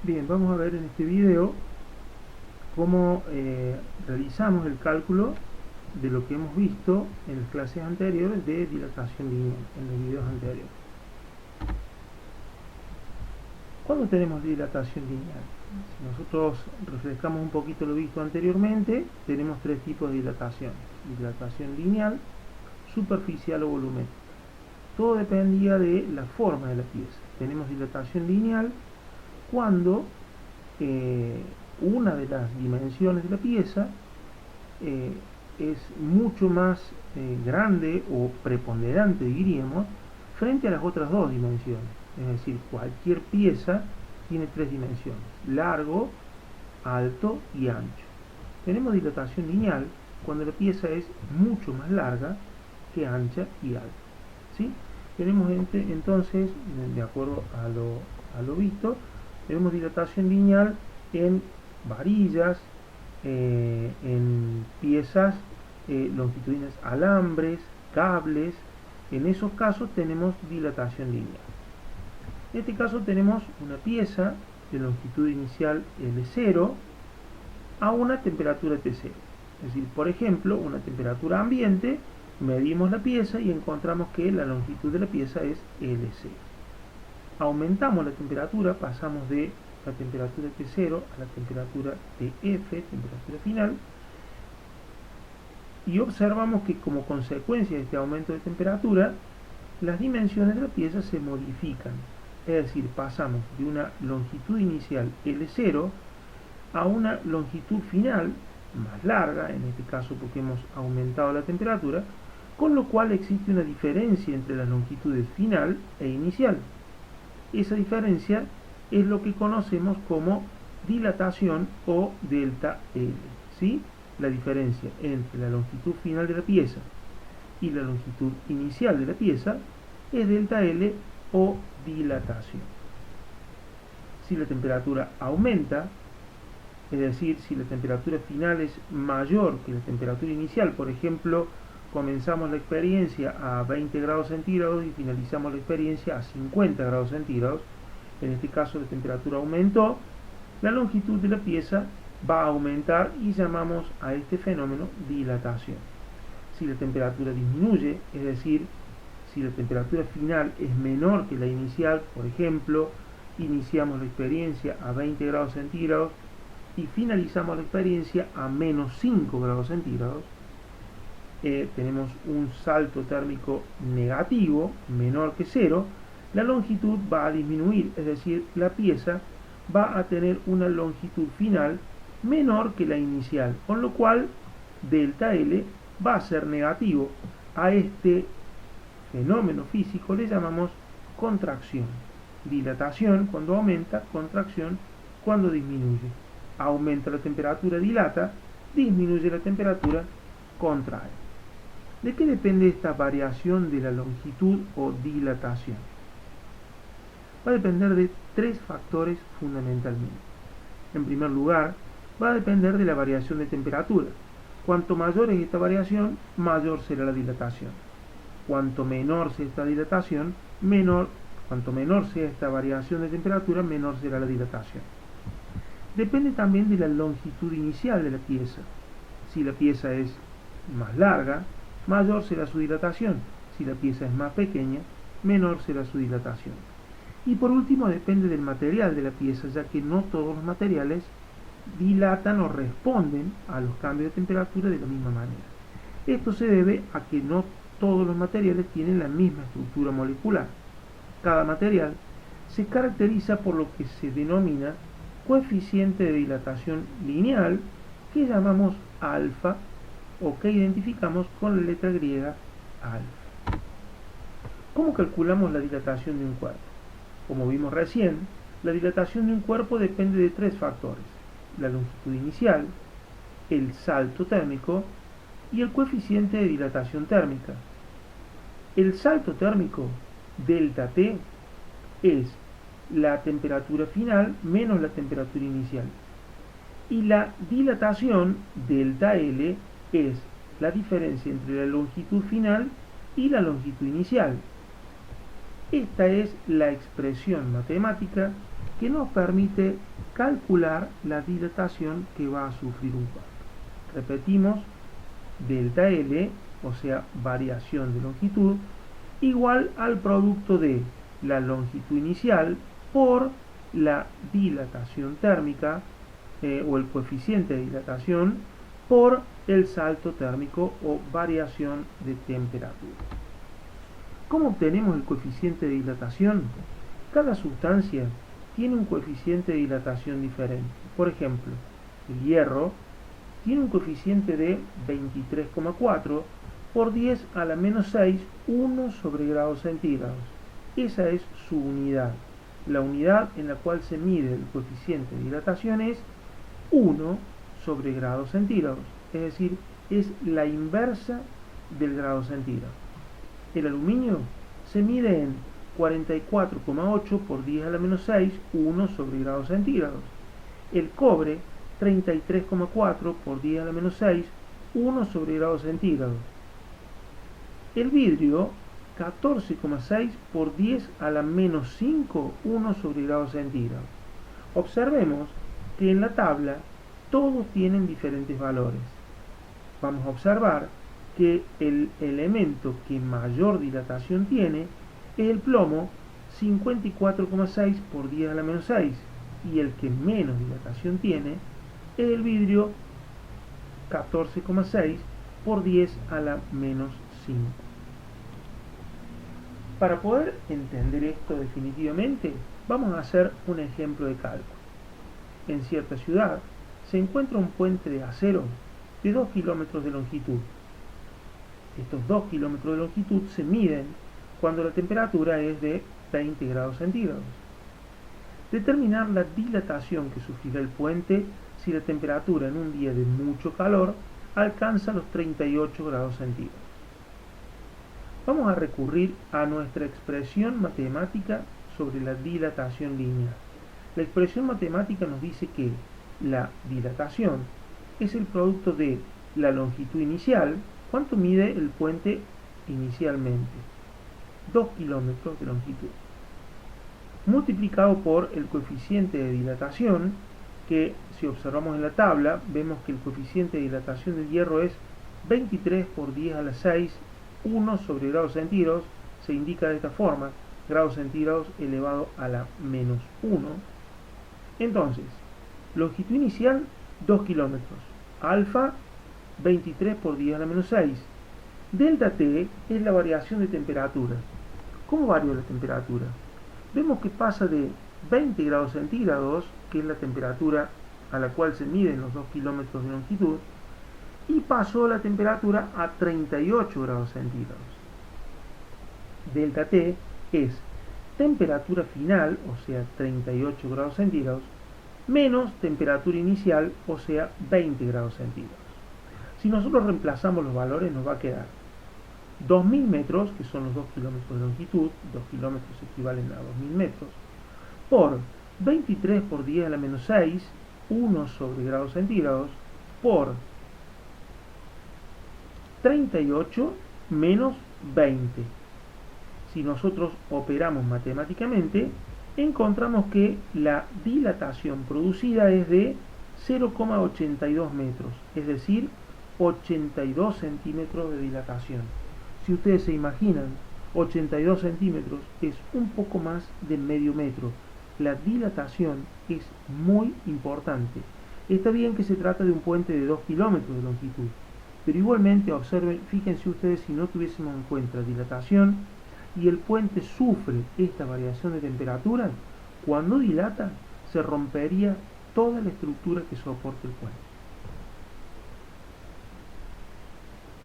Bien, vamos a ver en este video cómo realizamos el cálculo de lo que hemos visto en las clases anteriores de dilatación lineal, en los videos anteriores. ¿Cuándo tenemos dilatación lineal? Si nosotros refrescamos un poquito lo visto anteriormente, tenemos tres tipos de dilatación: dilatación lineal, superficial o volumétrica. Todo dependía de la forma de la pieza. Tenemos dilatación lineal cuando una de las dimensiones de la pieza es mucho más grande o preponderante, diríamos, frente a las otras dos dimensiones. Es decir, cualquier pieza tiene tres dimensiones: largo, alto y ancho. Tenemos dilatación lineal cuando la pieza es mucho más larga que ancha y alta, ¿sí? Tenemos entonces, de acuerdo a lo visto, tenemos dilatación lineal en varillas, en piezas longitudinales, alambres, cables. En esos casos tenemos dilatación lineal. En este caso tenemos una pieza de longitud inicial L0 a una temperatura T0. Es decir, por ejemplo, una temperatura ambiente, medimos la pieza y encontramos que la longitud de la pieza es L0. Aumentamos la temperatura, pasamos de la temperatura T0 a la temperatura TF, temperatura final, y observamos que como consecuencia de este aumento de temperatura, las dimensiones de la pieza se modifican. Es decir, pasamos de una longitud inicial L0 a una longitud final más larga, en este caso porque hemos aumentado la temperatura, con lo cual existe una diferencia entre las longitudes final e inicial. Esa diferencia es lo que conocemos como dilatación o delta L, ¿sí? La diferencia entre la longitud final de la pieza y la longitud inicial de la pieza es delta L o dilatación. Si la temperatura aumenta, es decir, si la temperatura final es mayor que la temperatura inicial, por ejemplo, comenzamos la experiencia a 20 grados centígrados y finalizamos la experiencia a 50 grados centígrados, en este caso la temperatura aumentó, la longitud de la pieza va a aumentar y llamamos a este fenómeno dilatación. Si la temperatura disminuye, es decir, si la temperatura final es menor que la inicial, por ejemplo, iniciamos la experiencia a 20 grados centígrados y finalizamos la experiencia a menos 5 grados centígrados, tenemos un salto térmico negativo, menor que 0, la longitud va a disminuir, es decir, la pieza va a tener una longitud final menor que la inicial, con lo cual delta L va a ser negativo. A este fenómeno físico le llamamos contracción. Dilatación cuando aumenta, contracción cuando disminuye. Aumenta la temperatura, dilata; disminuye la temperatura, contrae. ¿De qué depende esta variación de la longitud o dilatación? Va a depender de tres factores fundamentalmente. En primer lugar, va a depender de la variación de temperatura. Cuanto mayor es esta variación, mayor será la dilatación. Cuanto menor sea esta dilatación, cuanto menor sea esta variación de temperatura, menor será la dilatación. Depende también de la longitud inicial de la pieza. Si la pieza es más larga, mayor será su dilatación. Si la pieza es más pequeña, menor será su dilatación. Y por último, depende del material de la pieza, ya que no todos los materiales dilatan o responden a los cambios de temperatura de la misma manera. Esto se debe a que no todos los materiales tienen la misma estructura molecular. Cada material se caracteriza por lo que se denomina coeficiente de dilatación lineal, que llamamos alfa o que identificamos con la letra griega alfa. ¿Cómo calculamos la dilatación de un cuerpo? Como vimos recién, la dilatación de un cuerpo depende de tres factores: la longitud inicial, el salto térmico y el coeficiente de dilatación térmica. El salto térmico, delta T, es la temperatura final menos la temperatura inicial. Y la dilatación, delta L, es la diferencia entre la longitud final y la longitud inicial. Esta es la expresión matemática que nos permite calcular la dilatación que va a sufrir un cuerpo. Repetimos, delta L, o sea, variación de longitud, igual al producto de la longitud inicial por la dilatación térmica o el coeficiente de dilatación por el salto térmico o variación de temperatura. ¿Cómo obtenemos el coeficiente de dilatación? Cada sustancia tiene un coeficiente de dilatación diferente. Por ejemplo, el hierro tiene un coeficiente de 23,4 por 10 a la menos 6, 1 sobre grados centígrados. Esa es su unidad. La unidad en la cual se mide el coeficiente de dilatación es 1 sobre grados centígrados, es decir, es la inversa del grado centígrado. El aluminio se mide en 44,8 por 10 a la menos 6, 1 sobre grados centígrados. El cobre, 33,4 por 10 a la menos 6, 1 sobre grados centígrados. El vidrio, 14,6 por 10 a la menos 5, 1 sobre grados centígrados. Observemos que en la tabla todos tienen diferentes valores. Vamos a observar que el elemento que mayor dilatación tiene es el plomo, 54,6 por 10 a la menos 6, y el que menos dilatación tiene es el vidrio, 14,6 por 10 a la menos 5. Para poder entender esto definitivamente, vamos a hacer un ejemplo de cálculo. En cierta ciudad se encuentra un puente de acero de 2 kilómetros de longitud. Estos 2 kilómetros de longitud se miden cuando la temperatura es de 20 grados centígrados. Determinar la dilatación que sufrirá el puente si la temperatura en un día de mucho calor alcanza los 38 grados centígrados. Vamos a recurrir a nuestra expresión matemática sobre la dilatación lineal. La expresión matemática nos dice que la dilatación es el producto de la longitud inicial, ¿cuánto mide el puente inicialmente? 2 kilómetros de longitud, multiplicado por el coeficiente de dilatación, que si observamos en la tabla, vemos que el coeficiente de dilatación del hierro es 23 por 10 a la 6, 1 sobre grados centígrados, se indica de esta forma, grados centígrados elevado a la menos 1. Entonces, longitud inicial 2 kilómetros, alfa 23 por 10 a la menos 6. Delta T es la variación de temperatura. ¿Cómo varió la temperatura? Vemos que pasa de 20 grados centígrados, que es la temperatura a la cual se miden los 2 kilómetros de longitud, y pasó la temperatura a 38 grados centígrados. Delta T es temperatura final, o sea 38 grados centígrados, menos temperatura inicial, o sea 20 grados centígrados. Si nosotros reemplazamos los valores, nos va a quedar 2000 metros, que son los 2 kilómetros de longitud, 2 kilómetros equivalen a 2000 metros, por 23 por 10 a la menos 6, 1 sobre grados centígrados, por 38 menos 20. Si nosotros operamos matemáticamente, encontramos que la dilatación producida es de 0,82 metros, es decir, 82 centímetros de dilatación. Si ustedes se imaginan, 82 centímetros es un poco más de medio metro. La dilatación es muy importante. Está bien que se trata de un puente de 2 kilómetros de longitud, pero igualmente observen, fíjense ustedes, si no tuviésemos en cuenta dilatación y el puente sufre esta variación de temperatura, cuando dilata se rompería toda la estructura que soporta el puente.